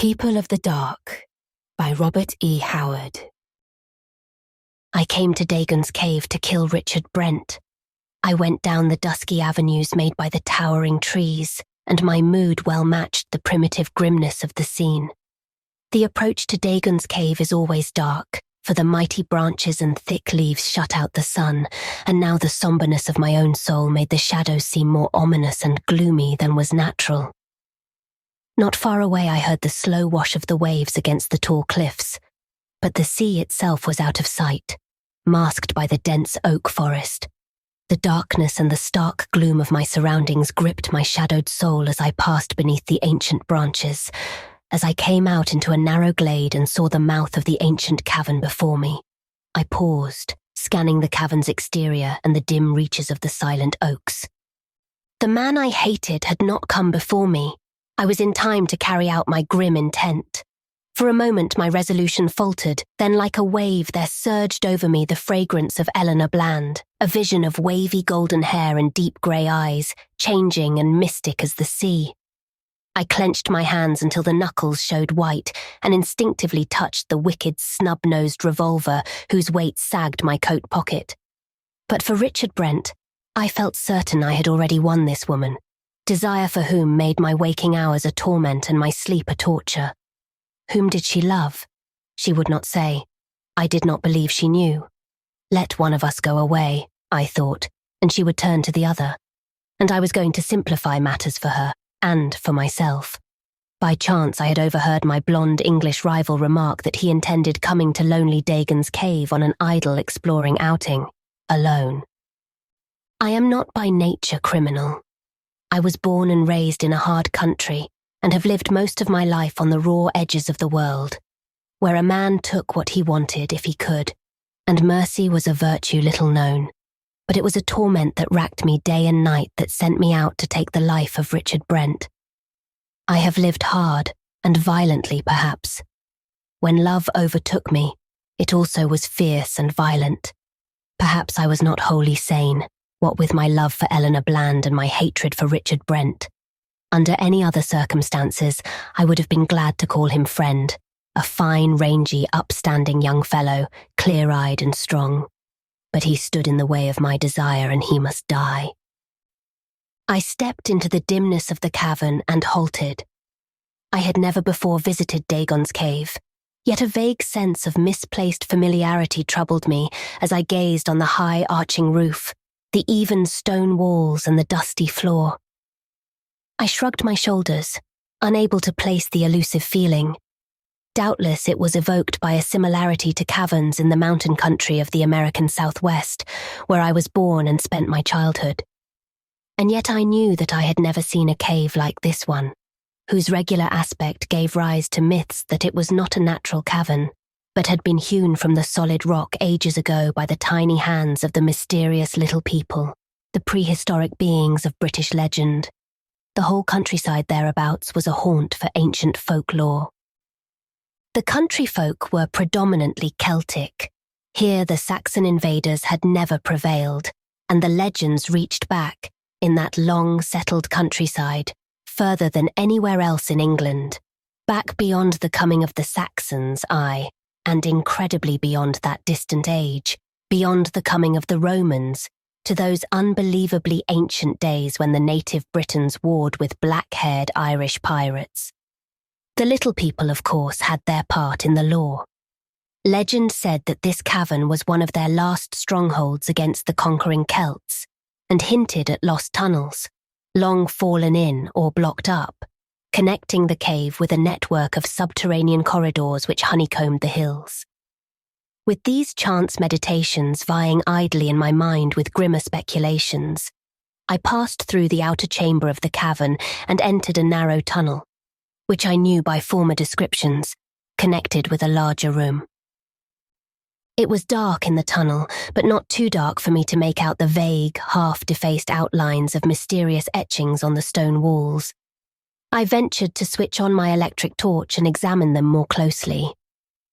People of the Dark by Robert E. Howard. I came to Dagon's cave to kill Richard Brent. I went down the dusky avenues made by the towering trees, and my mood well matched the primitive grimness of the scene. The approach to Dagon's cave is always dark, for the mighty branches and thick leaves shut out the sun, and now the somberness of my own soul made the shadows seem more ominous and gloomy than was natural. Not far away I heard the slow wash of the waves against the tall cliffs, but the sea itself was out of sight, masked by the dense oak forest. The darkness and the stark gloom of my surroundings gripped my shadowed soul as I passed beneath the ancient branches, as I came out into a narrow glade and saw the mouth of the ancient cavern before me. I paused, scanning the cavern's exterior and the dim reaches of the silent oaks. The man I hated had not come before me. I was in time to carry out my grim intent. For a moment my resolution faltered, then like a wave there surged over me the fragrance of Eleanor Bland, a vision of wavy golden hair and deep grey eyes, changing and mystic as the sea. I clenched my hands until the knuckles showed white and instinctively touched the wicked snub-nosed revolver whose weight sagged my coat pocket. But for Richard Brent, I felt certain I had already won this woman, desire for whom made my waking hours a torment and my sleep a torture. Whom did she love? She would not say. I did not believe she knew. Let one of us go away, I thought, and she would turn to the other. And I was going to simplify matters for her, and for myself. By chance I had overheard my blonde English rival remark that he intended coming to lonely Dagon's cave on an idle exploring outing, alone. I am not by nature criminal. I was born and raised in a hard country and have lived most of my life on the raw edges of the world, where a man took what he wanted if he could, and mercy was a virtue little known, but it was a torment that racked me day and night that sent me out to take the life of Richard Brent. I have lived hard and violently, perhaps. When love overtook me, it also was fierce and violent. Perhaps I was not wholly sane, what with my love for Eleanor Bland and my hatred for Richard Brent. Under any other circumstances, I would have been glad to call him friend, a fine, rangy, upstanding young fellow, clear-eyed and strong. But he stood in the way of my desire and he must die. I stepped into the dimness of the cavern and halted. I had never before visited Dagon's cave, yet a vague sense of misplaced familiarity troubled me as I gazed on the high arching roof, the even stone walls and the dusty floor. I shrugged my shoulders, unable to place the elusive feeling. Doubtless it was evoked by a similarity to caverns in the mountain country of the American Southwest, where I was born and spent my childhood. And yet I knew that I had never seen a cave like this one, whose regular aspect gave rise to myths that it was not a natural cavern, but had been hewn from the solid rock ages ago by the tiny hands of the mysterious little people, the prehistoric beings of British legend. The whole countryside thereabouts was a haunt for ancient folklore. The country folk were predominantly Celtic. Here the Saxon invaders had never prevailed, and the legends reached back, in that long settled countryside, further than anywhere else in England, back beyond the coming of the Saxons, and incredibly beyond that distant age, beyond the coming of the Romans, to those unbelievably ancient days when the native Britons warred with black-haired Irish pirates. The little people, of course, had their part in the law. Legend said that this cavern was one of their last strongholds against the conquering Celts, and hinted at lost tunnels, long fallen in or blocked up, connecting the cave with a network of subterranean corridors which honeycombed the hills. With these chance meditations vying idly in my mind with grimmer speculations, I passed through the outer chamber of the cavern and entered a narrow tunnel, which I knew by former descriptions, connected with a larger room. It was dark in the tunnel, but not too dark for me to make out the vague, half-defaced outlines of mysterious etchings on the stone walls. I ventured to switch on my electric torch and examine them more closely.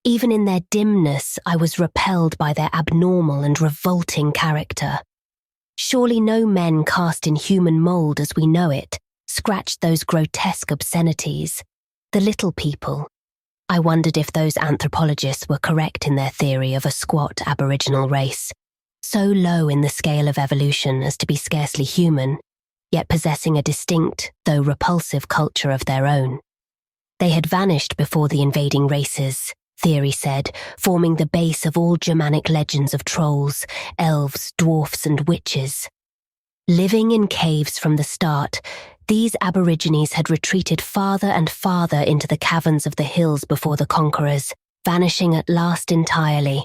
Even in their dimness, I was repelled by their abnormal and revolting character. Surely no men cast in human mould as we know it scratched those grotesque obscenities, The little people. I wondered if those anthropologists were correct in their theory of a squat Aboriginal race, so low in the scale of evolution as to be scarcely human, yet possessing a distinct, though repulsive culture of their own. They had vanished before the invading races, theory said, forming the base of all Germanic legends of trolls, elves, dwarfs, and witches. Living in caves from the start, these Aborigines had retreated farther and farther into the caverns of the hills before the conquerors, vanishing at last entirely,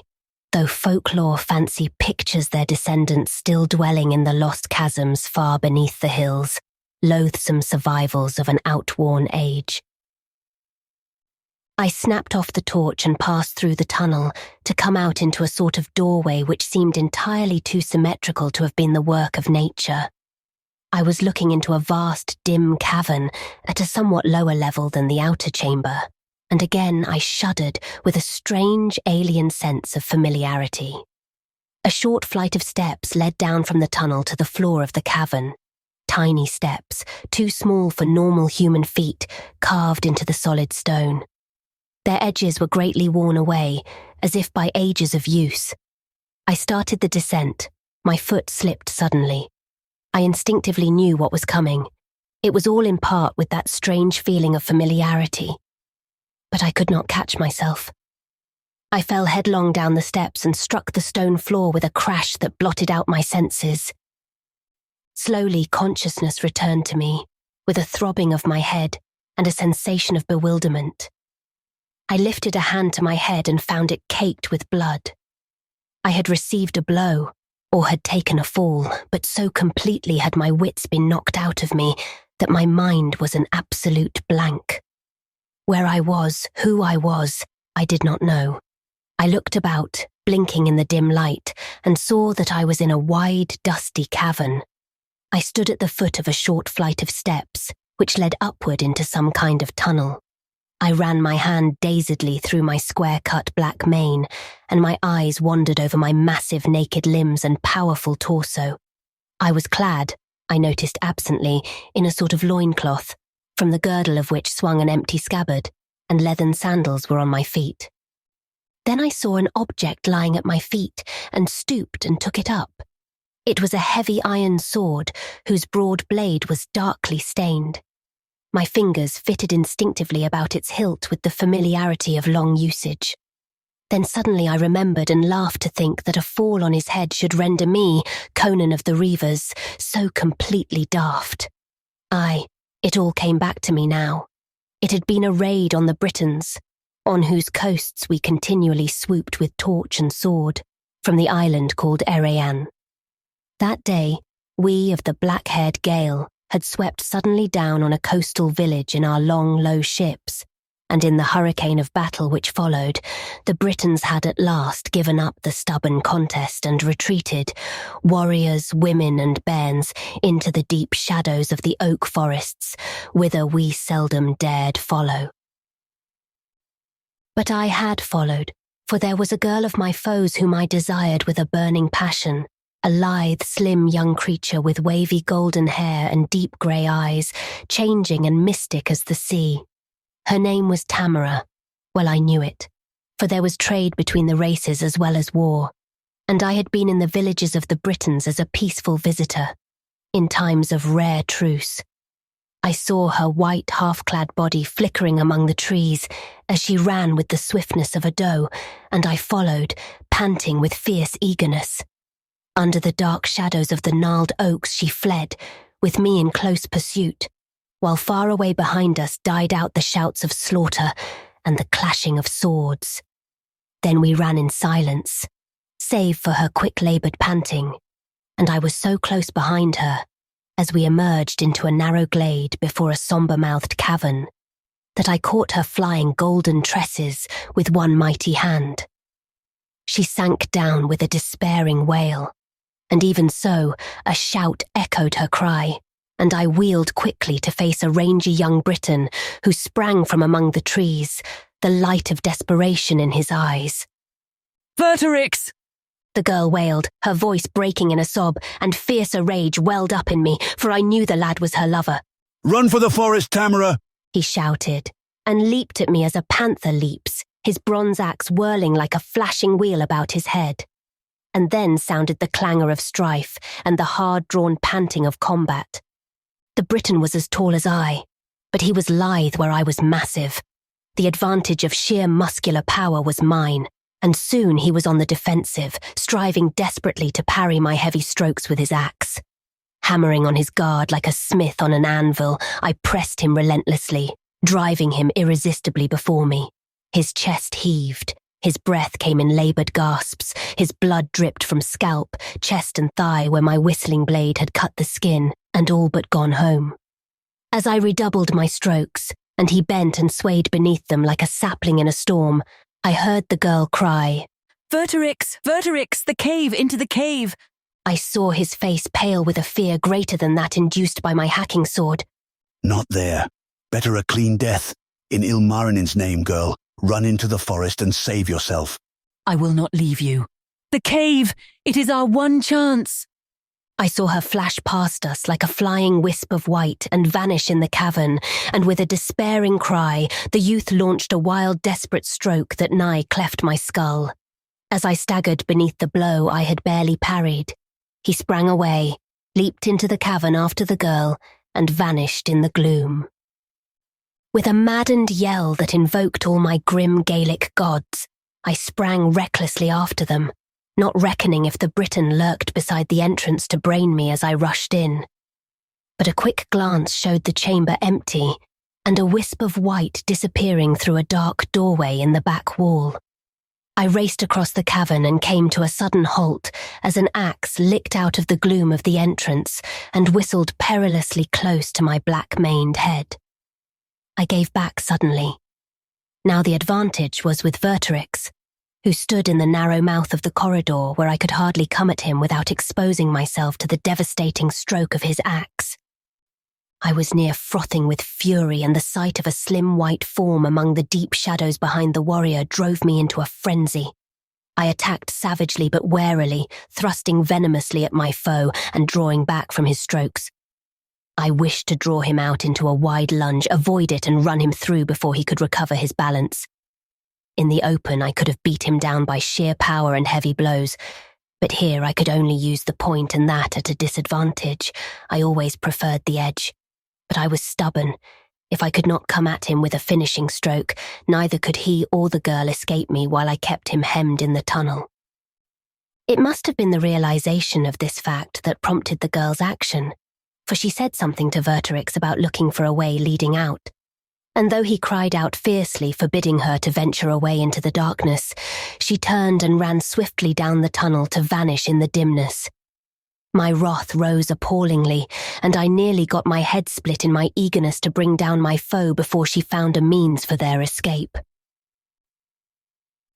though folklore fancy pictures their descendants still dwelling in the lost chasms far beneath the hills, loathsome survivals of an outworn age. I snapped off the torch and passed through the tunnel to come out into a sort of doorway which seemed entirely too symmetrical to have been the work of nature. I was looking into a vast, dim cavern at a somewhat lower level than the outer chamber, and again I shuddered with a strange alien sense of familiarity. A short flight of steps led down from the tunnel to the floor of the cavern. Tiny steps, too small for normal human feet, carved into the solid stone. Their edges were greatly worn away, as if by ages of use. I started the descent. My foot slipped suddenly. I instinctively knew what was coming. It was all in part with that strange feeling of familiarity. But I could not catch myself. I fell headlong down the steps and struck the stone floor with a crash that blotted out my senses. Slowly, consciousness returned to me, with a throbbing of my head and a sensation of bewilderment. I lifted a hand to my head and found it caked with blood. I had received a blow, or had taken a fall, but so completely had my wits been knocked out of me that my mind was an absolute blank. Where I was, who I was, I did not know. I looked about, blinking in the dim light, and saw that I was in a wide, dusty cavern. I stood at the foot of a short flight of steps, which led upward into some kind of tunnel. I ran my hand dazedly through my square-cut black mane, and my eyes wandered over my massive naked limbs and powerful torso. I was clad, I noticed absently, in a sort of loincloth, from the girdle of which swung an empty scabbard, and leathern sandals were on my feet. Then I saw an object lying at my feet, and stooped and took it up. It was a heavy iron sword, whose broad blade was darkly stained. My fingers fitted instinctively about its hilt with the familiarity of long usage. Then suddenly I remembered and laughed to think that a fall on his head should render me, Conan of the Reavers, so completely daft. It all came back to me now. It had been a raid on the Britons, on whose coasts we continually swooped with torch and sword, from the island called Erayan. That day, we of the black-haired Gael had swept suddenly down on a coastal village in our long, low ships, and in the hurricane of battle which followed, the Britons had at last given up the stubborn contest and retreated, warriors, women and bairns, into the deep shadows of the oak forests, whither we seldom dared follow. But I had followed, for there was a girl of my foes whom I desired with a burning passion, a lithe, slim young creature with wavy golden hair and deep grey eyes, changing and mystic as the sea. Her name was Tamara. Well, I knew it, for there was trade between the races as well as war, and I had been in the villages of the Britons as a peaceful visitor, in times of rare truce. I saw her white, half-clad body flickering among the trees as she ran with the swiftness of a doe, and I followed, panting with fierce eagerness. Under the dark shadows of the gnarled oaks she fled, with me in close pursuit, while far away behind us died out the shouts of slaughter and the clashing of swords. Then we ran in silence, save for her quick-laboured panting, and I was so close behind her, as we emerged into a narrow glade before a sombre-mouthed cavern, that I caught her flying golden tresses with one mighty hand. She sank down with a despairing wail, and even so, a shout echoed her cry, and I wheeled quickly to face a rangy young Briton who sprang from among the trees, the light of desperation in his eyes. "Verterix!" the girl wailed, her voice breaking in a sob, and fiercer rage welled up in me, for I knew the lad was her lover. "Run for the forest, Tamara!" he shouted, and leaped at me as a panther leaps, his bronze axe whirling like a flashing wheel about his head. And then sounded the clangor of strife and the hard-drawn panting of combat. The Briton was as tall as I, but he was lithe where I was massive. The advantage of sheer muscular power was mine, and soon he was on the defensive, striving desperately to parry my heavy strokes with his axe. Hammering on his guard like a smith on an anvil, I pressed him relentlessly, driving him irresistibly before me. His chest heaved, his breath came in laboured gasps, his blood dripped from scalp, chest and thigh where my whistling blade had cut the skin and all but gone home. As I redoubled my strokes, and he bent and swayed beneath them like a sapling in a storm, I heard the girl cry, Verterix! Verterix! The cave! Into the cave! I saw his face pale with a fear greater than that induced by my hacking sword. Not there. Better a clean death. In Ilmarinen's name, girl, run into the forest and save yourself. I will not leave you. The cave! It is our one chance! I saw her flash past us like a flying wisp of white and vanish in the cavern, and with a despairing cry, the youth launched a wild, desperate stroke that nigh cleft my skull. As I staggered beneath the blow I had barely parried, he sprang away, leaped into the cavern after the girl, and vanished in the gloom. With a maddened yell that invoked all my grim Gaelic gods, I sprang recklessly after them, not reckoning if the Briton lurked beside the entrance to brain me as I rushed in. But a quick glance showed the chamber empty, and a wisp of white disappearing through a dark doorway in the back wall. I raced across the cavern and came to a sudden halt as an axe licked out of the gloom of the entrance and whistled perilously close to my black-maned head. I gave back suddenly. Now the advantage was with Verterix, who stood in the narrow mouth of the corridor where I could hardly come at him without exposing myself to the devastating stroke of his axe. I was near frothing with fury, and the sight of a slim white form among the deep shadows behind the warrior drove me into a frenzy. I attacked savagely but warily, thrusting venomously at my foe and drawing back from his strokes. I wished to draw him out into a wide lunge, avoid it and run him through before he could recover his balance. In the open, I could have beat him down by sheer power and heavy blows, but here I could only use the point, and that at a disadvantage. I always preferred the edge, but I was stubborn. If I could not come at him with a finishing stroke, neither could he or the girl escape me while I kept him hemmed in the tunnel. It must have been the realization of this fact that prompted the girl's action, for she said something to Verterix about looking for a way leading out. And though he cried out fiercely, forbidding her to venture away into the darkness, she turned and ran swiftly down the tunnel to vanish in the dimness. My wrath rose appallingly, and I nearly got my head split in my eagerness to bring down my foe before she found a means for their escape.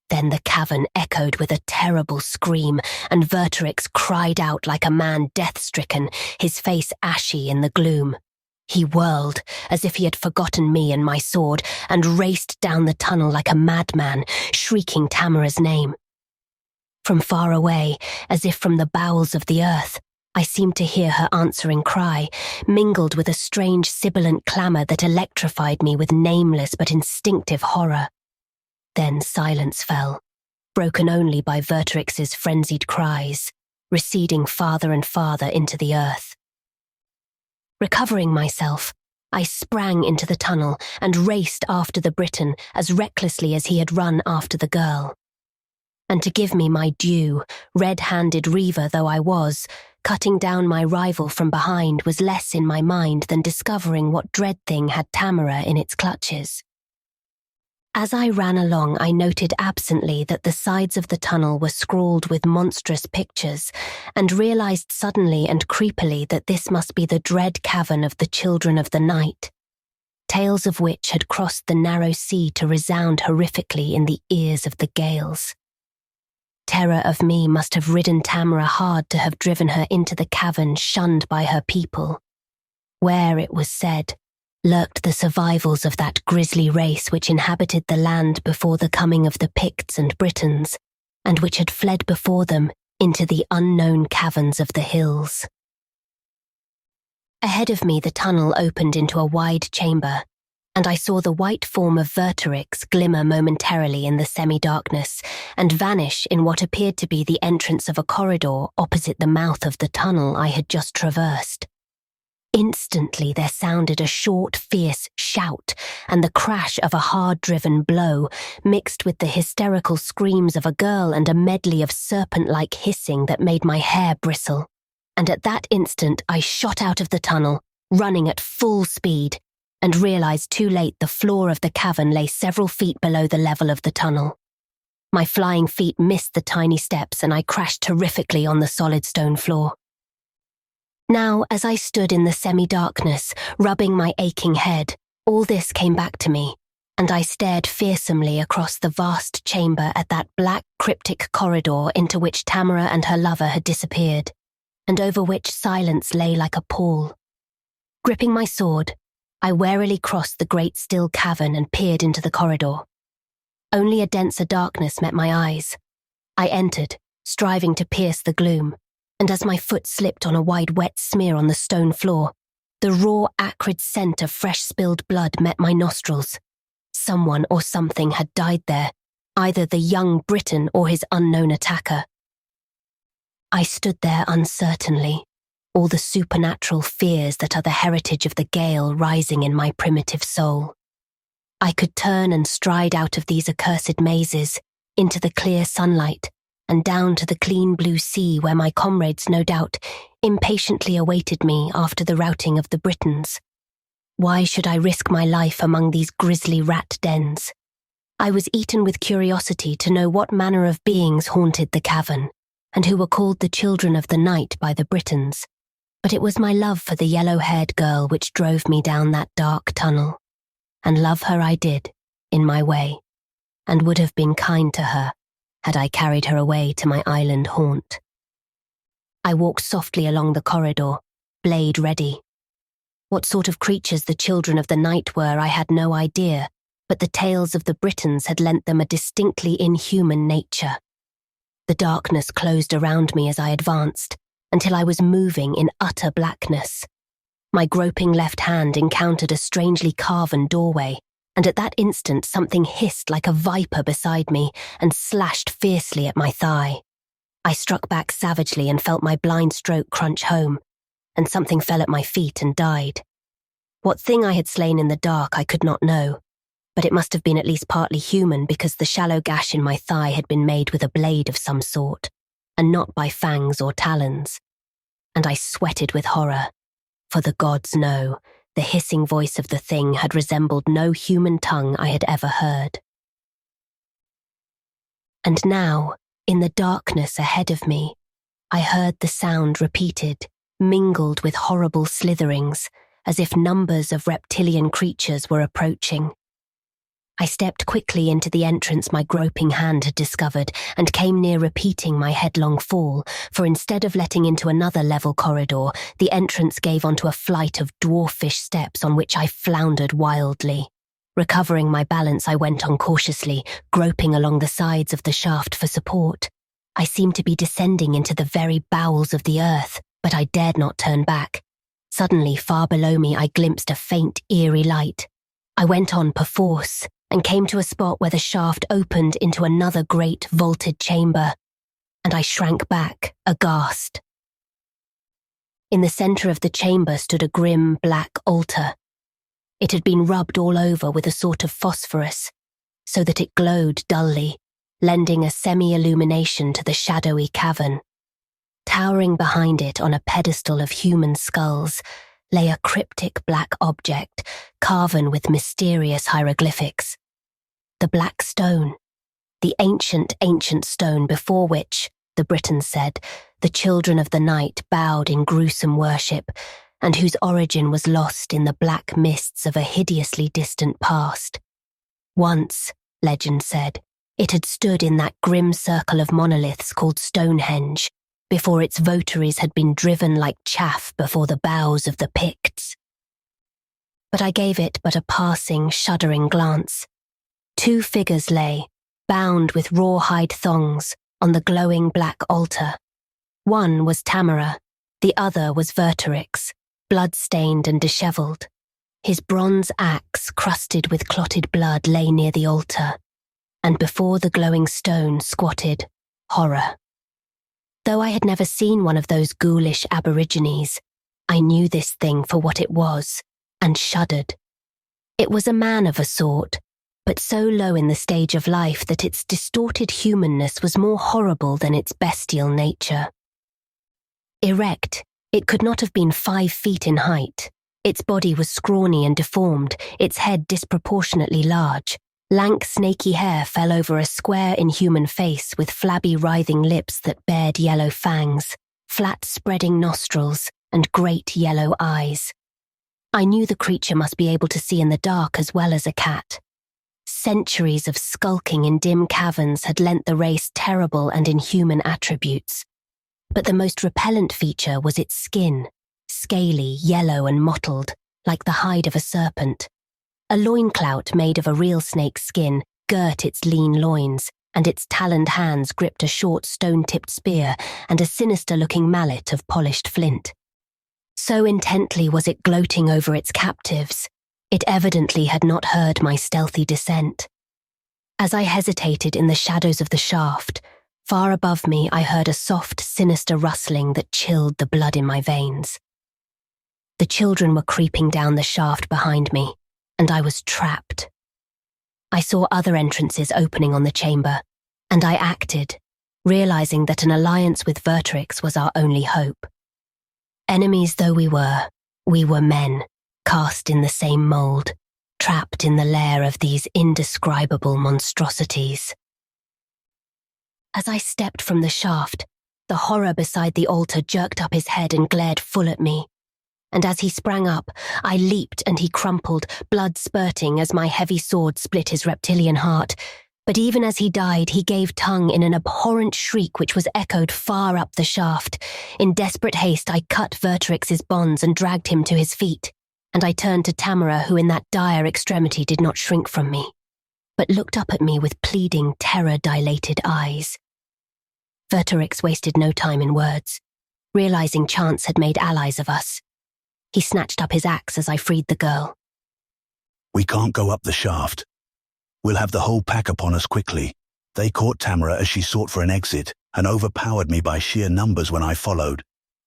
Then the cavern echoed with a terrible scream, and Verterix cried out like a man death-stricken, his face ashy in the gloom. He whirled, as if he had forgotten me and my sword, and raced down the tunnel like a madman, shrieking Tamara's name. From far away, as if from the bowels of the earth, I seemed to hear her answering cry, mingled with a strange sibilant clamour that electrified me with nameless but instinctive horror. Then silence fell, broken only by Verterix's frenzied cries, receding farther and farther into the earth. Recovering myself, I sprang into the tunnel and raced after the Briton as recklessly as he had run after the girl. And to give me my due, red-handed reaver though I was, cutting down my rival from behind was less in my mind than discovering what dread thing had Tamara in its clutches. As I ran along, I noted absently that the sides of the tunnel were scrawled with monstrous pictures, and realized suddenly and creepily that this must be the dread cavern of the Children of the Night, tales of which had crossed the narrow sea to resound horrifically in the ears of the gales. Terror of me must have ridden Tamara hard to have driven her into the cavern shunned by her people, where, it was said, lurked the survivals of that grisly race which inhabited the land before the coming of the Picts and Britons, and which had fled before them into the unknown caverns of the hills. Ahead of me the tunnel opened into a wide chamber, and I saw the white form of Vertorix glimmer momentarily in the semi-darkness and vanish in what appeared to be the entrance of a corridor opposite the mouth of the tunnel I had just traversed. Instantly there sounded a short, fierce shout and the crash of a hard-driven blow, mixed with the hysterical screams of a girl and a medley of serpent-like hissing that made my hair bristle. And at that instant I shot out of the tunnel, running at full speed, and realized too late the floor of the cavern lay several feet below the level of the tunnel. My flying feet missed the tiny steps and I crashed terrifically on the solid stone floor. Now, as I stood in the semi-darkness, rubbing my aching head, all this came back to me, and I stared fearsomely across the vast chamber at that black cryptic corridor into which Tamara and her lover had disappeared, and over which silence lay like a pall. Gripping my sword, I warily crossed the great still cavern and peered into the corridor. Only a denser darkness met my eyes. I entered, striving to pierce the gloom, and as my foot slipped on a wide wet smear on the stone floor, the raw, acrid scent of fresh spilled blood met my nostrils. Someone or something had died there, either the young Briton or his unknown attacker. I stood there uncertainly, all the supernatural fears that are the heritage of the Gale rising in my primitive soul. I could turn and stride out of these accursed mazes, into the clear sunlight, and down to the clean blue sea where my comrades, no doubt, impatiently awaited me after the routing of the Britons. Why should I risk my life among these grisly rat dens? I was eaten with curiosity to know what manner of beings haunted the cavern, and who were called the children of the night by the Britons. But it was my love for the yellow-haired girl which drove me down that dark tunnel. And love her I did, in my way, and would have been kind to her, had I carried her away to my island haunt. I walked softly along the corridor, blade ready. What sort of creatures the children of the night were I had no idea, but the tales of the Britons had lent them a distinctly inhuman nature. The darkness closed around me as I advanced, until I was moving in utter blackness. My groping left hand encountered a strangely carven doorway, and at that instant something hissed like a viper beside me and slashed fiercely at my thigh. I struck back savagely and felt my blind stroke crunch home, and something fell at my feet and died. What thing I had slain in the dark I could not know, but it must have been at least partly human because the shallow gash in my thigh had been made with a blade of some sort, and not by fangs or talons. And I sweated with horror, for the gods know, the hissing voice of the thing had resembled no human tongue I had ever heard. And now, in the darkness ahead of me, I heard the sound repeated, mingled with horrible slitherings, as if numbers of reptilian creatures were approaching. I stepped quickly into the entrance my groping hand had discovered and came near repeating my headlong fall, for instead of letting into another level corridor, the entrance gave onto a flight of dwarfish steps on which I floundered wildly. Recovering my balance, I went on cautiously, groping along the sides of the shaft for support. I seemed to be descending into the very bowels of the earth, but I dared not turn back. Suddenly, far below me, I glimpsed a faint, eerie light. I went on perforce, and came to a spot where the shaft opened into another great vaulted chamber, and I shrank back, aghast. In the centre of the chamber stood a grim black altar. It had been rubbed all over with a sort of phosphorus, so that it glowed dully, lending a semi-illumination to the shadowy cavern. Towering behind it on a pedestal of human skulls lay a cryptic black object carven with mysterious hieroglyphics. The black stone, the ancient stone before which, the Britons said, the children of the night bowed in gruesome worship, and whose origin was lost in the black mists of a hideously distant past. Once, legend said, it had stood in that grim circle of monoliths called Stonehenge, before its votaries had been driven like chaff before the bows of the Picts. But I gave it but a passing, shuddering glance. 2 figures lay, bound with rawhide thongs, on the glowing black altar. One was Tamara, the other was Vertorix, blood-stained and dishevelled. His bronze axe, crusted with clotted blood, lay near the altar, and before the glowing stone squatted Horror. Though I had never seen one of those ghoulish aborigines, I knew this thing for what it was, and shuddered. It was a man of a sort, but so low in the stage of life that its distorted humanness was more horrible than its bestial nature. Erect, it could not have been 5 feet in height. Its body was scrawny and deformed, its head disproportionately large. Lank, snaky hair fell over a square, inhuman face with flabby, writhing lips that bared yellow fangs, flat, spreading nostrils, and great yellow eyes. I knew the creature must be able to see in the dark as well as a cat. Centuries of skulking in dim caverns had lent the race terrible and inhuman attributes. But the most repellent feature was its skin, scaly, yellow and mottled, like the hide of a serpent. A loinclout made of a real snake's skin girt its lean loins, and its taloned hands gripped a short stone-tipped spear and a sinister-looking mallet of polished flint. So intently was it gloating over its captives, it evidently had not heard my stealthy descent. As I hesitated in the shadows of the shaft, far above me I heard a soft, sinister rustling that chilled the blood in my veins. The children were creeping down the shaft behind me, and I was trapped. I saw other entrances opening on the chamber, and I acted, realizing that an alliance with Vertrix was our only hope. Enemies though we were men, cast in the same mold, trapped in the lair of these indescribable monstrosities. As I stepped from the shaft, the horror beside the altar jerked up his head and glared full at me. And as he sprang up, I leaped and he crumpled, blood spurting as my heavy sword split his reptilian heart. But even as he died, he gave tongue in an abhorrent shriek which was echoed far up the shaft. In desperate haste, I cut Vertrix's bonds and dragged him to his feet. And I turned to Tamara, who in that dire extremity did not shrink from me, but looked up at me with pleading, terror-dilated eyes. Vertrix wasted no time in words, realizing chance had made allies of us. He snatched up his axe as I freed the girl. We can't go up the shaft. We'll have the whole pack upon us quickly. They caught Tamara as she sought for an exit and overpowered me by sheer numbers when I followed.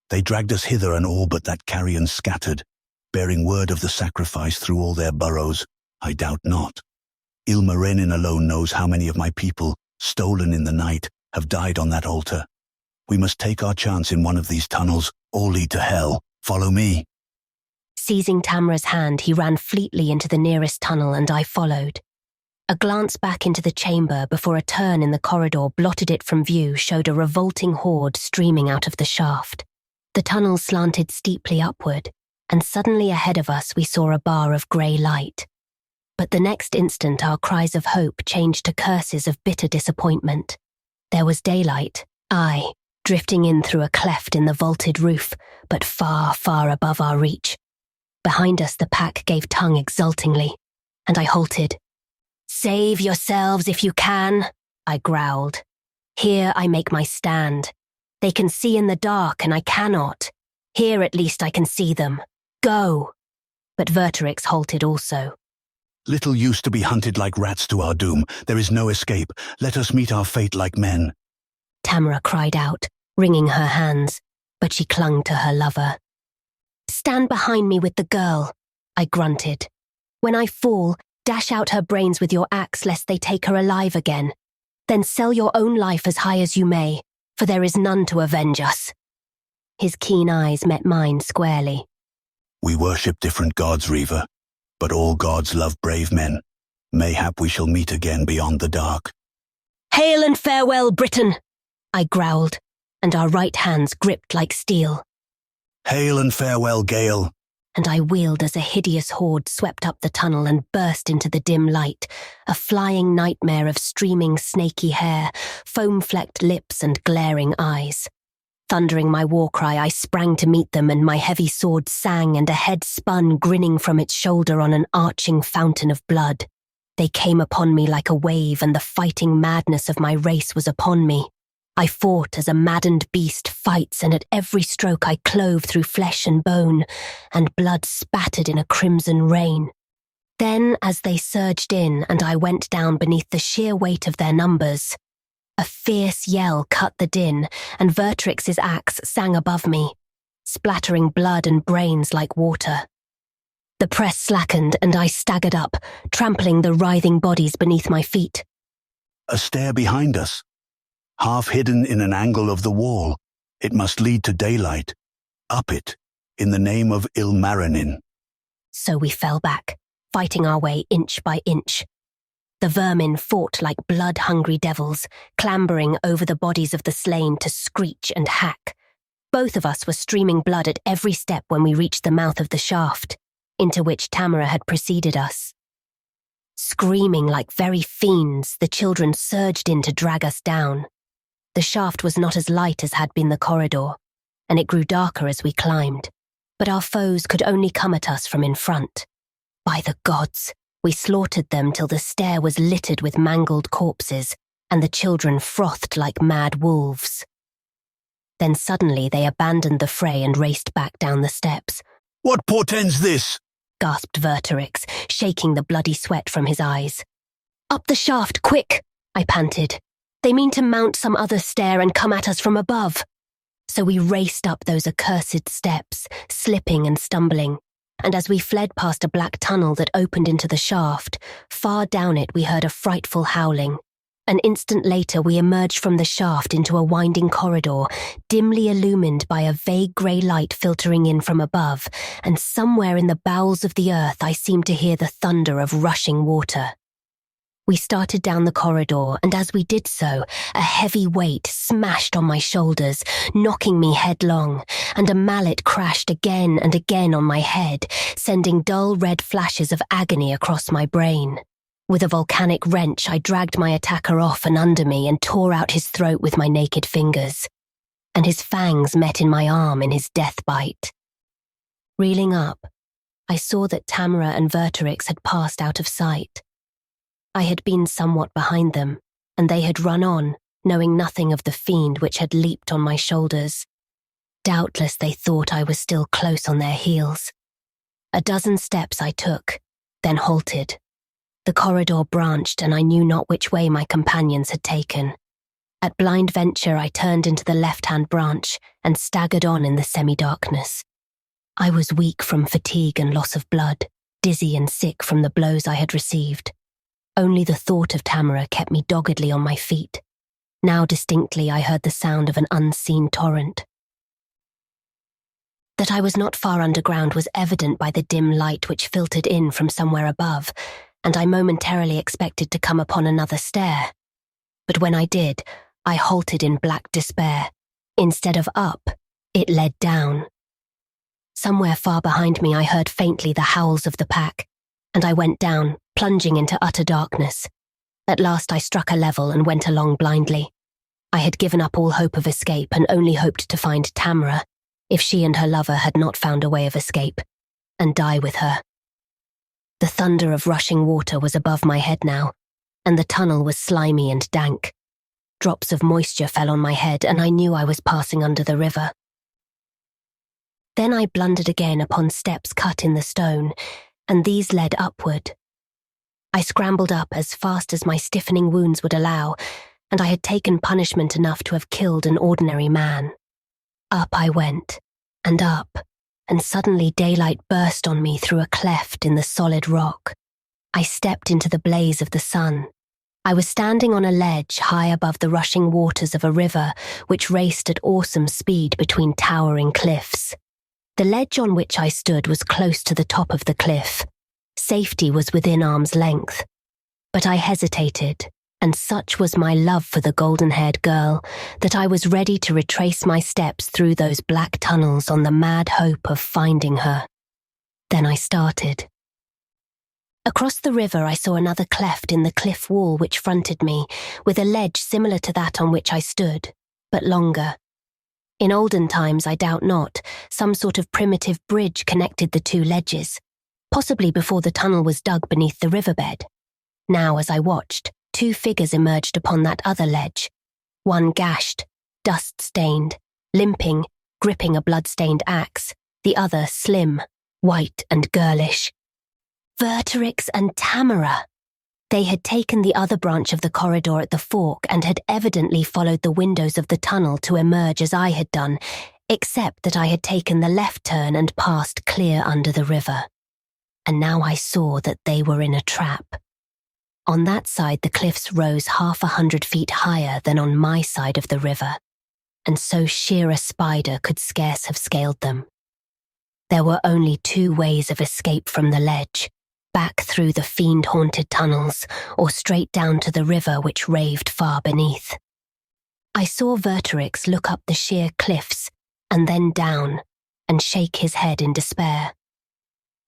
They dragged us hither and all but that carrion scattered, bearing word of the sacrifice through all their burrows, I doubt not. Ilmarinen alone knows how many of my people, stolen in the night, have died on that altar. We must take our chance in one of these tunnels, all lead to hell. Follow me. Seizing Tamara's hand, he ran fleetly into the nearest tunnel and I followed. A glance back into the chamber before a turn in the corridor blotted it from view showed a revolting horde streaming out of the shaft. The tunnel slanted steeply upward, and suddenly ahead of us we saw a bar of grey light. But the next instant our cries of hope changed to curses of bitter disappointment. There was daylight, aye, drifting in through a cleft in the vaulted roof, but far, far above our reach. Behind us the pack gave tongue exultingly, and I halted. "Save yourselves if you can," I growled. "Here I make my stand. They can see in the dark and I cannot. Here at least I can see them. Go!" But Vertrix halted also. Little use to be hunted like rats to our doom. There is no escape. Let us meet our fate like men. Tamara cried out, wringing her hands, but she clung to her lover. "Stand behind me with the girl," I grunted. "When I fall, dash out her brains with your axe lest they take her alive again. Then sell your own life as high as you may, for there is none to avenge us." His keen eyes met mine squarely. We worship different gods, Reaver, but all gods love brave men. Mayhap we shall meet again beyond the dark. "Hail and farewell, Britain," I growled, and our right hands gripped like steel. Hail and farewell, Gale. And I wheeled as a hideous horde swept up the tunnel and burst into the dim light, a flying nightmare of streaming snaky hair, foam-flecked lips and glaring eyes. Thundering my war cry, I sprang to meet them and my heavy sword sang and a head spun grinning from its shoulder on an arching fountain of blood. They came upon me like a wave and the fighting madness of my race was upon me. I fought as a maddened beast fights, and at every stroke I clove through flesh and bone, and blood spattered in a crimson rain. Then, as they surged in and I went down beneath the sheer weight of their numbers, a fierce yell cut the din, and Vertrix's axe sang above me, splattering blood and brains like water. The press slackened, and I staggered up, trampling the writhing bodies beneath my feet. A stair behind us. Half hidden in an angle of the wall. It must lead to daylight. Up it, in the name of Ilmarinen. So we fell back, fighting our way inch by inch. The vermin fought like blood-hungry devils, clambering over the bodies of the slain to screech and hack. Both of us were streaming blood at every step when we reached the mouth of the shaft, into which Tamara had preceded us. Screaming like very fiends, the children surged in to drag us down. The shaft was not as light as had been the corridor, and it grew darker as we climbed, but our foes could only come at us from in front. By the gods, we slaughtered them till the stair was littered with mangled corpses, and the children frothed like mad wolves. Then suddenly they abandoned the fray and raced back down the steps. "What portends this?" gasped Vertrix, shaking the bloody sweat from his eyes. "Up the shaft, quick!" I panted. "They mean to mount some other stair and come at us from above." So we raced up those accursed steps, slipping and stumbling, and as we fled past a black tunnel that opened into the shaft, far down it we heard a frightful howling. An instant later we emerged from the shaft into a winding corridor, dimly illumined by a vague grey light filtering in from above, and somewhere in the bowels of the earth I seemed to hear the thunder of rushing water. We started down the corridor, and as we did so, a heavy weight smashed on my shoulders, knocking me headlong, and a mallet crashed again and again on my head, sending dull red flashes of agony across my brain. With a volcanic wrench, I dragged my attacker off and under me and tore out his throat with my naked fingers, and his fangs met in my arm in his death bite. Reeling up, I saw that Tamara and Vertrix had passed out of sight. I had been somewhat behind them, and they had run on, knowing nothing of the fiend which had leaped on my shoulders. Doubtless they thought I was still close on their heels. A dozen steps I took, then halted. The corridor branched, and I knew not which way my companions had taken. At blind venture, I turned into the left-hand branch and staggered on in the semi-darkness. I was weak from fatigue and loss of blood, dizzy and sick from the blows I had received. Only the thought of Tamara kept me doggedly on my feet. Now distinctly I heard the sound of an unseen torrent. That I was not far underground was evident by the dim light which filtered in from somewhere above, and I momentarily expected to come upon another stair. But when I did, I halted in black despair. Instead of up, it led down. Somewhere far behind me I heard faintly the howls of the pack, and I went down, plunging into utter darkness. At last I struck a level and went along blindly. I had given up all hope of escape and only hoped to find Tamara, if she and her lover had not found a way of escape, and die with her. The thunder of rushing water was above my head now, and the tunnel was slimy and dank. Drops of moisture fell on my head, and I knew I was passing under the river. Then I blundered again upon steps cut in the stone, and these led upward. I scrambled up as fast as my stiffening wounds would allow, and I had taken punishment enough to have killed an ordinary man. Up I went, and suddenly daylight burst on me through a cleft in the solid rock. I stepped into the blaze of the sun. I was standing on a ledge high above the rushing waters of a river which raced at awesome speed between towering cliffs. The ledge on which I stood was close to the top of the cliff. Safety was within arm's length. But I hesitated, and such was my love for the golden-haired girl that I was ready to retrace my steps through those black tunnels on the mad hope of finding her. Then I started. Across the river I saw another cleft in the cliff wall which fronted me, with a ledge similar to that on which I stood, but longer. In olden times, I doubt not, some sort of primitive bridge connected the two ledges, possibly before the tunnel was dug beneath the riverbed. Now, as I watched, two figures emerged upon that other ledge. one gashed, dust-stained, limping, gripping a blood-stained axe, the other slim, white and girlish. Verterix and Tamara! They had taken the other branch of the corridor at the fork and had evidently followed the windows of the tunnel to emerge as I had done, except that I had taken the left turn and passed clear under the river. And now I saw that they were in a trap. On that side the cliffs rose 100 feet higher than on my side of the river, and so sheer a spider could scarce have scaled them. There were only 2 ways of escape from the ledge, back through the fiend-haunted tunnels, or straight down to the river which raved far beneath. I saw Verterix look up the sheer cliffs, and then down, and shake his head in despair.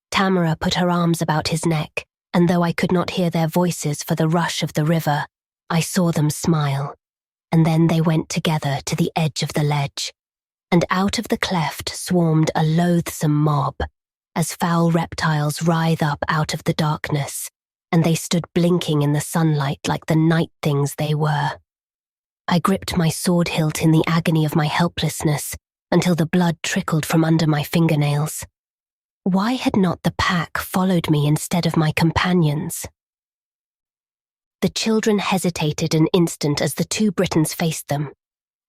Tamara put her arms about his neck, and though I could not hear their voices for the rush of the river, I saw them smile, and then they went together to the edge of the ledge, and out of the cleft swarmed a loathsome mob, as foul reptiles writhe up out of the darkness, and they stood blinking in the sunlight like the night things they were. I gripped my sword hilt in the agony of my helplessness until the blood trickled from under my fingernails. Why had not the pack followed me instead of my companions? The children hesitated an instant as the 2 Britons faced them.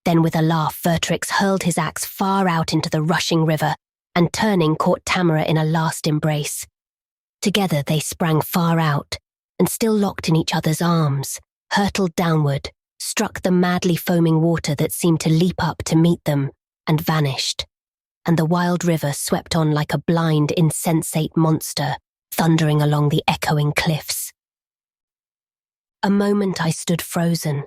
Then with a laugh, Verterix hurled his axe far out into the rushing river and turning caught Tamara in a last embrace. Together they sprang far out and, still locked in each other's arms, hurtled downward, struck the madly foaming water that seemed to leap up to meet them, and vanished. And the wild river swept on like a blind, insensate monster, thundering along the echoing cliffs. A moment I stood frozen,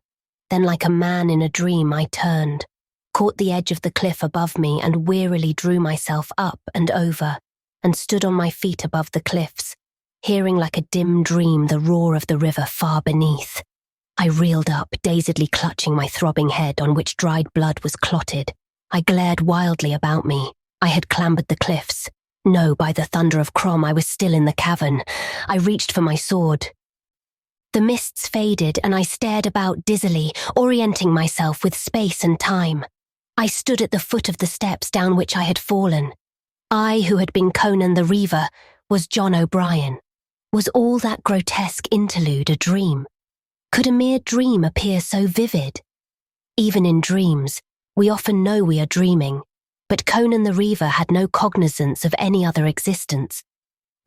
then like a man in a dream I turned, caught the edge of the cliff above me and wearily drew myself up and over, and stood on my feet above the cliffs, hearing like a dim dream the roar of the river far beneath. I reeled up, dazedly clutching my throbbing head on which dried blood was clotted. I glared wildly about me. I had clambered the cliffs. No, by the thunder of Crom, I was still in the cavern. I reached for my sword. The mists faded and I stared about dizzily, orienting myself with space and time. I stood at the foot of the steps down which I had fallen. I, who had been Conan the Reaver, was John O'Brien. Was all that grotesque interlude a dream? Could a mere dream appear so vivid? Even in dreams, we often know we are dreaming, but Conan the Reaver had no cognizance of any other existence.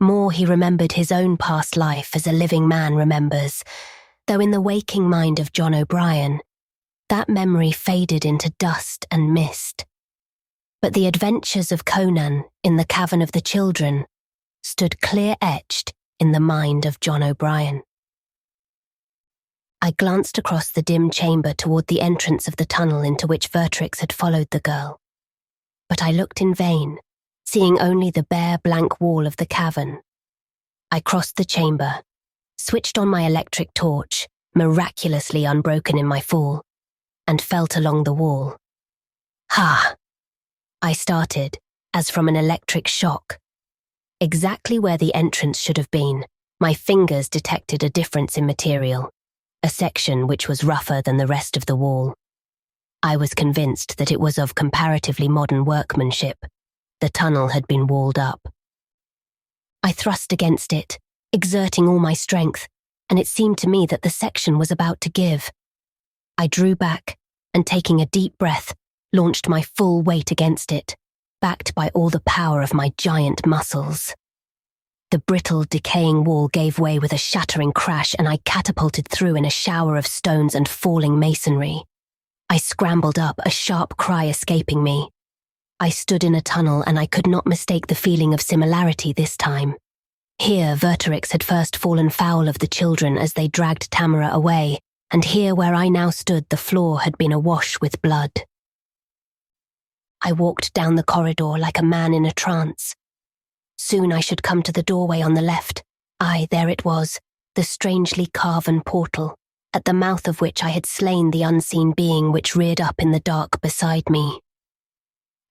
More, he remembered his own past life as a living man remembers, though in the waking mind of John O'Brien, that memory faded into dust and mist. But the adventures of Conan in the Cavern of the Children stood clear-etched in the mind of John O'Brien. I glanced across the dim chamber toward the entrance of the tunnel into which Verterix had followed the girl. But I looked in vain, seeing only the bare blank wall of the cavern. I crossed the chamber, switched on my electric torch, miraculously unbroken in my fall, and felt along the wall. Ha! I started, as from an electric shock. Exactly where the entrance should have been, my fingers detected a difference in material, a section which was rougher than the rest of the wall. I was convinced that it was of comparatively modern workmanship. The tunnel had been walled up. I thrust against it, exerting all my strength, and it seemed to me that the section was about to give. I drew back, and taking a deep breath, launched my full weight against it, backed by all the power of my giant muscles. The brittle, decaying wall gave way with a shattering crash, and I catapulted through in a shower of stones and falling masonry. I scrambled up, a sharp cry escaping me. I stood in a tunnel, and I could not mistake the feeling of similarity this time. Here, Verterix had first fallen foul of the children as they dragged Tamara away, and here where I now stood the floor had been awash with blood. I walked down the corridor like a man in a trance. Soon I should come to the doorway on the left. Aye, there it was, the strangely carven portal, at the mouth of which I had slain the unseen being which reared up in the dark beside me.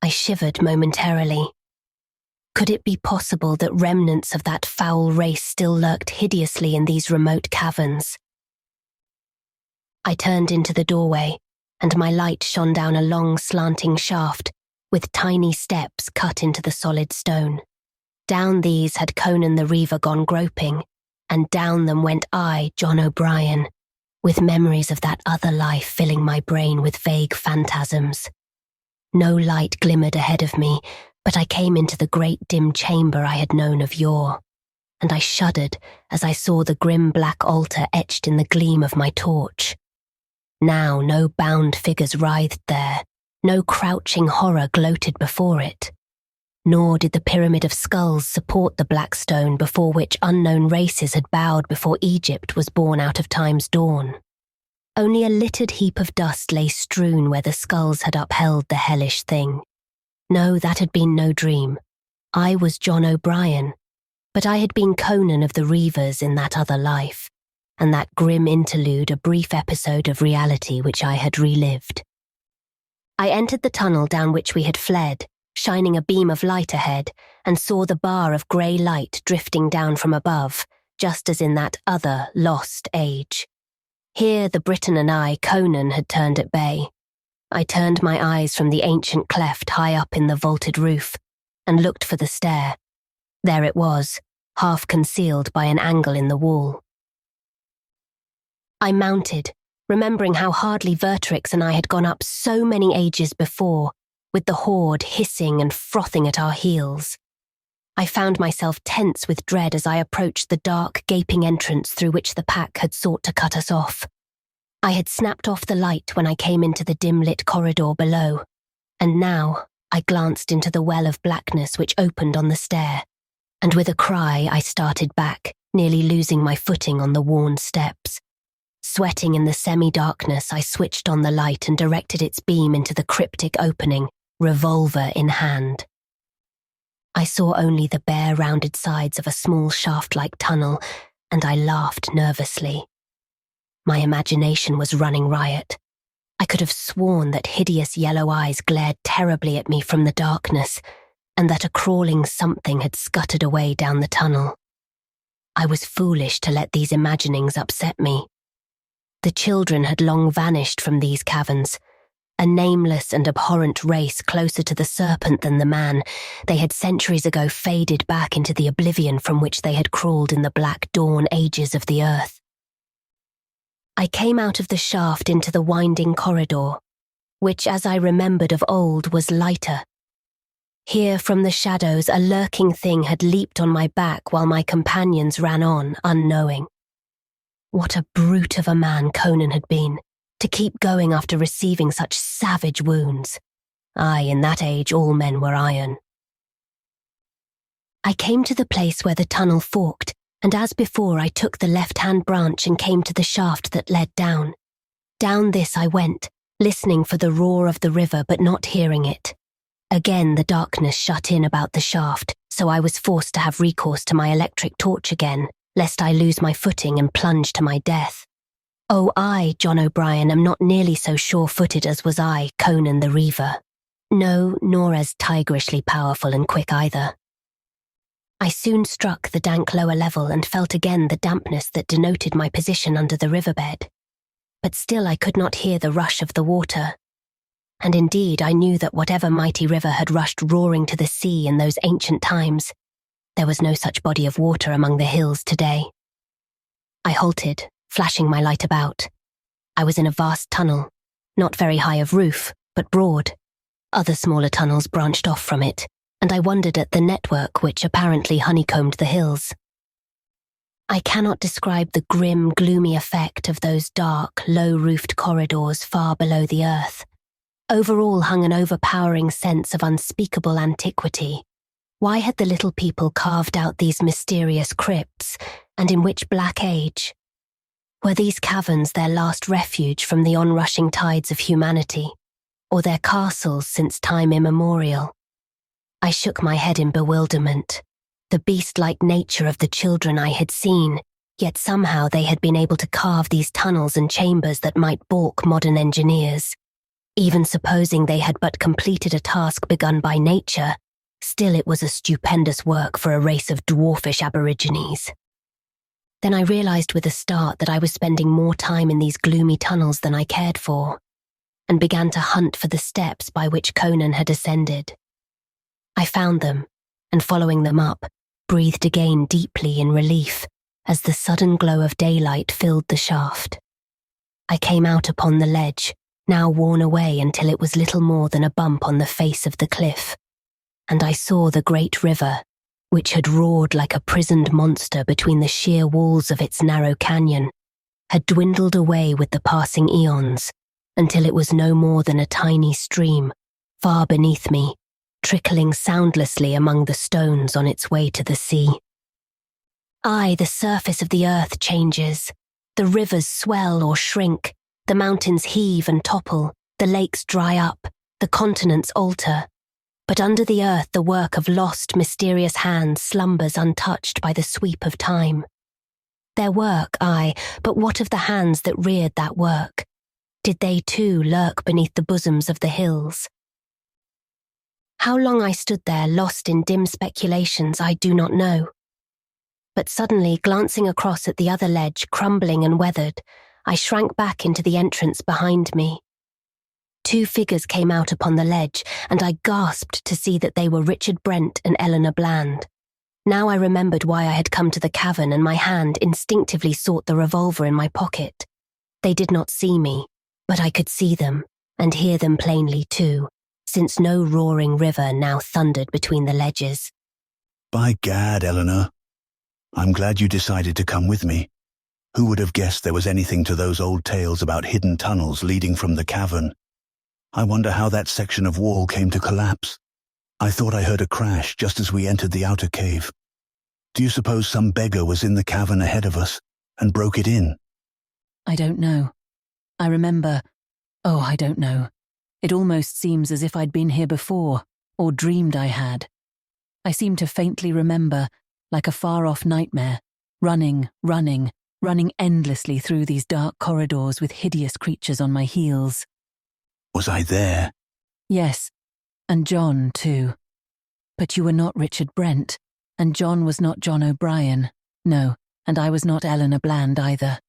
I shivered momentarily. Could it be possible that remnants of that foul race still lurked hideously in these remote caverns? I turned into the doorway, and my light shone down a long slanting shaft with tiny steps cut into the solid stone. Down these had Conan the Reaver gone groping, and down them went I, John O'Brien, with memories of that other life filling my brain with vague phantasms. No light glimmered ahead of me, but I came into the great dim chamber I had known of yore, and I shuddered as I saw the grim black altar etched in the gleam of my torch. Now no bound figures writhed there, no crouching horror gloated before it. Nor did the pyramid of skulls support the black stone before which unknown races had bowed before Egypt was born out of time's dawn. Only a littered heap of dust lay strewn where the skulls had upheld the hellish thing. No, that had been no dream. I was John O'Brien, but I had been Conan of the Reavers in that other life, and that grim interlude a brief episode of reality which I had relived. I entered the tunnel down which we had fled, shining a beam of light ahead, and saw the bar of grey light drifting down from above, just as in that other lost age. Here the Briton and I, Conan, had turned at bay. I turned my eyes from the ancient cleft high up in the vaulted roof, and looked for the stair. There it was, half concealed by an angle in the wall. I mounted, remembering how hardly Vertrix and I had gone up so many ages before, with the horde hissing and frothing at our heels. I found myself tense with dread as I approached the dark, gaping entrance through which the pack had sought to cut us off. I had snapped off the light when I came into the dim-lit corridor below, and now I glanced into the well of blackness which opened on the stair, and with a cry I started back, nearly losing my footing on the worn steps. Sweating in the semi-darkness, I switched on the light and directed its beam into the cryptic opening, revolver in hand. I saw only the bare rounded sides of a small shaft-like tunnel, and I laughed nervously. My imagination was running riot. I could have sworn that hideous yellow eyes glared terribly at me from the darkness, and that a crawling something had scuttered away down the tunnel. I was foolish to let these imaginings upset me. The children had long vanished from these caverns, a nameless and abhorrent race closer to the serpent than the man. They had centuries ago faded back into the oblivion from which they had crawled in the black dawn ages of the earth. I came out of the shaft into the winding corridor, which, as I remembered of old, was lighter. Here from the shadows a lurking thing had leaped on my back while my companions ran on, unknowing. What a brute of a man Conan had been, to keep going after receiving such savage wounds. Aye, in that age all men were iron. I came to the place where the tunnel forked, and as before I took the left-hand branch and came to the shaft that led down. Down this I went, listening for the roar of the river but not hearing it. Again the darkness shut in about the shaft, so I was forced to have recourse to my electric torch again, lest I lose my footing and plunge to my death. Oh, I, John O'Brien, am not nearly so sure-footed as was I, Conan the Reaver. No, nor as tigerishly powerful and quick either. I soon struck the dank lower level and felt again the dampness that denoted my position under the riverbed. But still I could not hear the rush of the water. And indeed I knew that whatever mighty river had rushed roaring to the sea in those ancient times, there was no such body of water among the hills today. I halted, flashing my light about. I was in a vast tunnel, not very high of roof, but broad. Other smaller tunnels branched off from it, and I wondered at the network which apparently honeycombed the hills. I cannot describe the grim, gloomy effect of those dark, low-roofed corridors far below the earth. Over all hung an overpowering sense of unspeakable antiquity. Why had the little people carved out these mysterious crypts, and in which black age? Were these caverns their last refuge from the onrushing tides of humanity, or their castles since time immemorial? I shook my head in bewilderment. The beast-like nature of the children I had seen, yet somehow they had been able to carve these tunnels and chambers that might balk modern engineers. Even supposing they had but completed a task begun by nature, still it was a stupendous work for a race of dwarfish aborigines. Then I realized with a start that I was spending more time in these gloomy tunnels than I cared for. and began to hunt for the steps by which Conan had ascended. I found them, and following them up, breathed again deeply in relief as the sudden glow of daylight filled the shaft. I came out upon the ledge, now worn away until it was little more than a bump on the face of the cliff, and I saw the great river, which had roared like a prisoned monster between the sheer walls of its narrow canyon, had dwindled away with the passing eons until it was no more than a tiny stream, far beneath me, trickling soundlessly among the stones on its way to the sea. Aye, the surface of the earth changes. The rivers swell or shrink, the mountains heave and topple, the lakes dry up, the continents alter. But under the earth the work of lost, mysterious hands slumbers untouched by the sweep of time. Their work, aye, but what of the hands that reared that work? Did they too lurk beneath the bosoms of the hills? How long I stood there lost in dim speculations I do not know. But suddenly, glancing across at the other ledge, crumbling and weathered, I shrank back into the entrance behind me. Two figures came out upon the ledge, and I gasped to see that they were Richard Brent and Eleanor Bland. Now I remembered why I had come to the cavern, and my hand instinctively sought the revolver in my pocket. They did not see me, but I could see them, and hear them plainly too, since no roaring river now thundered between the ledges. By gad, Eleanor. I'm glad you decided to come with me. Who would have guessed there was anything to those old tales about hidden tunnels leading from the cavern? I wonder how that section of wall came to collapse. I thought I heard a crash just as we entered the outer cave. Do you suppose some beggar was in the cavern ahead of us and broke it in? I don't know. I remember... I don't know. It almost seems as if I'd been here before, or dreamed I had. I seem to faintly remember, like a far-off nightmare, running endlessly through these dark corridors with hideous creatures on my heels. Was I there? Yes, and John too. But you were not Richard Brent, and John was not John O'Brien. No, and I was not Eleanor Bland either.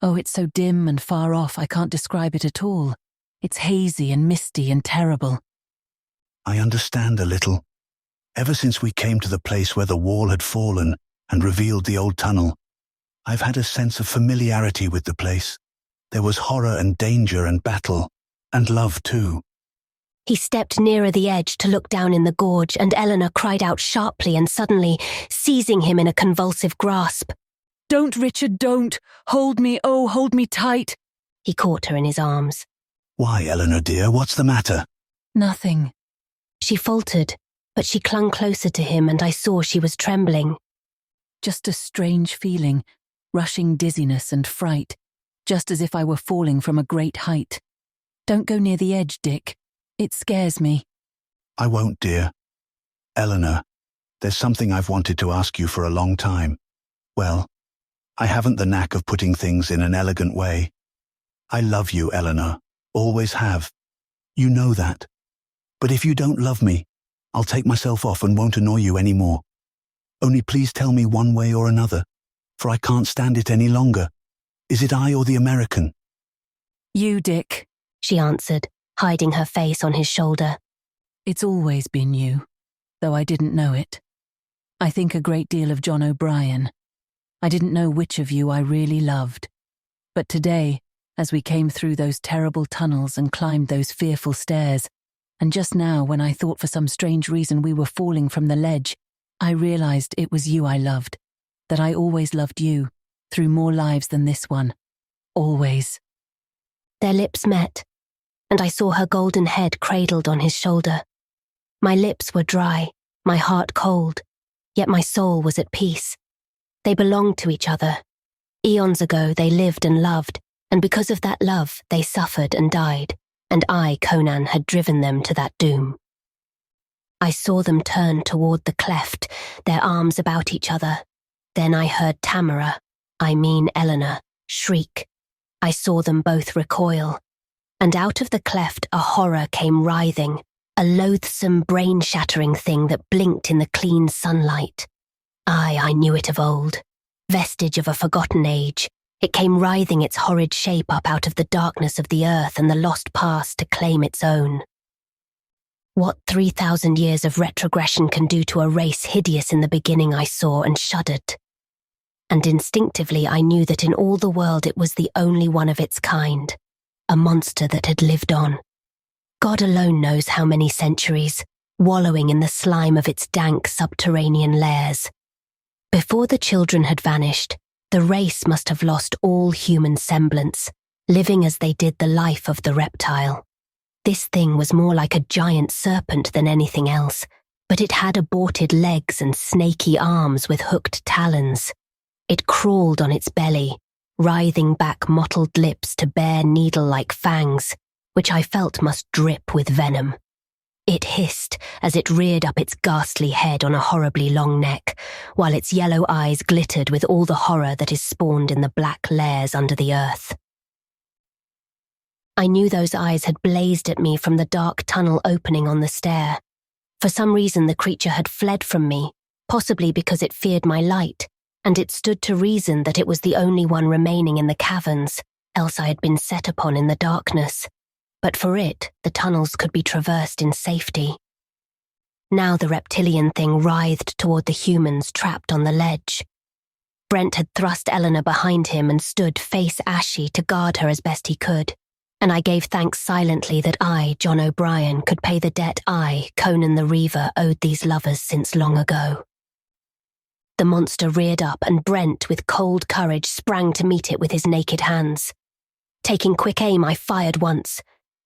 Oh, it's so dim and far off I can't describe it at all. It's hazy and misty and terrible. I understand a little. Ever since we came to the place where the wall had fallen and revealed the old tunnel, I've had a sense of familiarity with the place. There was horror and danger and battle, and love too. He stepped nearer the edge to look down in the gorge, and Eleanor cried out sharply and suddenly, seizing him in a convulsive grasp. "Don't, Richard, don't! Hold me, oh, hold me tight!" He caught her in his arms. Why, Eleanor dear, what's the matter? Nothing. She faltered, but she clung closer to him, and I saw she was trembling. Just a strange feeling, rushing dizziness and fright, just as if I were falling from a great height. Don't go near the edge, Dick. It scares me. I won't, dear. Eleanor, there's something I've wanted to ask you for a long time. Well, I haven't the knack of putting things in an elegant way. I love you, Eleanor. Always have. You know that. But if you don't love me, I'll take myself off and won't annoy you any more. Only please tell me one way or another, for I can't stand it any longer. Is it I or the American? You, Dick, she answered, hiding her face on his shoulder. It's always been you, though I didn't know it. I think a great deal of John O'Brien. I didn't know which of you I really loved. But today, as we came through those terrible tunnels and climbed those fearful stairs, and just now when I thought for some strange reason we were falling from the ledge, I realized it was you I loved, that I always loved you, through more lives than this one. Always. Their lips met, and I saw her golden head cradled on his shoulder. My lips were dry, my heart cold, yet my soul was at peace. They belonged to each other. Eons ago they lived and loved, and because of that love they suffered and died, and I, Conan, had driven them to that doom. I saw them turn toward the cleft, their arms about each other. Then I heard Tamara, Eleanor, shriek. I saw them both recoil, and out of the cleft a horror came writhing, a loathsome, brain-shattering thing that blinked in the clean sunlight. I knew it of old, vestige of a forgotten age, It came writhing its horrid shape up out of the darkness of the earth and the lost past to claim its own. What 3,000 years of retrogression can do to a race hideous in the beginning I saw and shuddered. And instinctively I knew that in all the world it was the only one of its kind, a monster that had lived on. God alone knows how many centuries, wallowing in the slime of its dank subterranean lairs. Before the children had vanished, the race must have lost all human semblance, living as they did the life of the reptile. This thing was more like a giant serpent than anything else, but it had aborted legs and snaky arms with hooked talons. It crawled on its belly, writhing back mottled lips to bare needle-like fangs, which I felt must drip with venom. It hissed as it reared up its ghastly head on a horribly long neck, while its yellow eyes glittered with all the horror that is spawned in the black lairs under the earth. I knew those eyes had blazed at me from the dark tunnel opening on the stair. For some reason the creature had fled from me, possibly because it feared my light, and it stood to reason that it was the only one remaining in the caverns, else I had been set upon in the darkness. But for it, the tunnels could be traversed in safety. Now the reptilian thing writhed toward the humans trapped on the ledge. Brent had thrust Eleanor behind him and stood face ashy to guard her as best he could, and I gave thanks silently that I, John O'Brien, could pay the debt I, Conan the Reaver, owed these lovers since long ago. The monster reared up, and Brent, with cold courage, sprang to meet it with his naked hands. Taking quick aim, I fired once.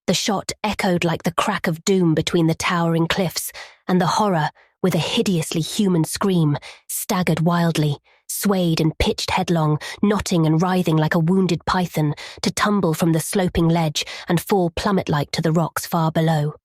The shot echoed like the crack of doom between the towering cliffs, and the horror, with a hideously human scream, staggered wildly, swayed and pitched headlong, knotting and writhing like a wounded python, to tumble from the sloping ledge and fall plummet-like to the rocks far below.